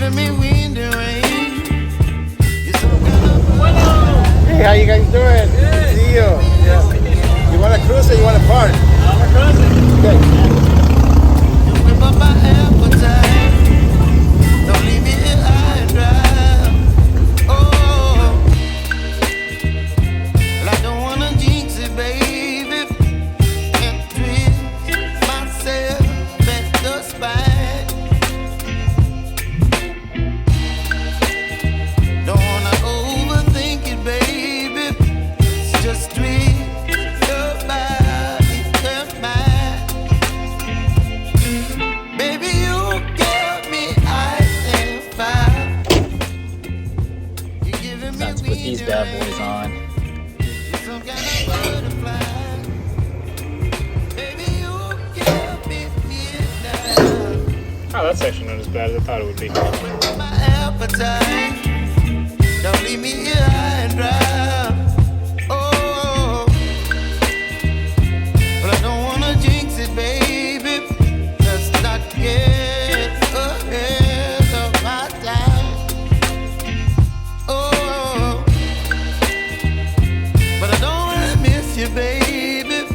giving me wind and rain. Hey, how you guys doing? Good to see you. Yeah. You want to cruise or you want to park? I'm cruising. Okay. You whip up my appetite. Don't leave me here high and dry. Oh, well, I don't wanna jinx it, baby, and twist myself at the spine. Don't wanna overthink it, baby. It's just twist your body and mine. Baby, you give me ice and fire. You giving me Let's put these bad boys on. some kind of butterfly. Baby, you give me midnight. Oh, that's actually not as bad as I thought it would be. With my appetite. Don't leave me here high and dry. Oh, but I don't wanna jinx it, baby. Let's not get ahead of my time. Oh, but I don't wanna miss you, baby.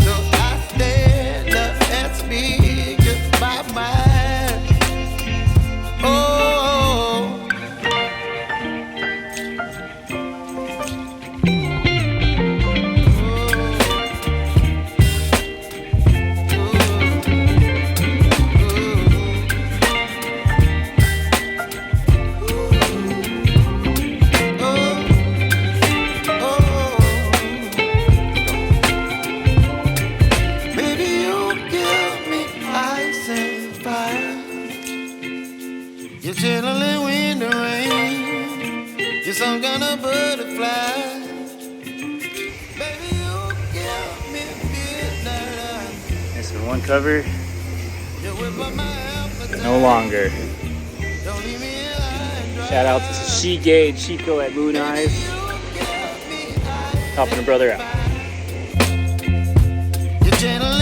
So I stand up and speak my mind. Oh. Baby, you give me ice and fire. You're chillin' wind and rain. You're some kind of butterfly. Baby, you give me midnight. This is one cover, You whip up my appetite. no longer. Don't leave me here high and dry. Shout out to She Gauge Chico at MOONEYES, You give me ice helping a brother out. You're chillin'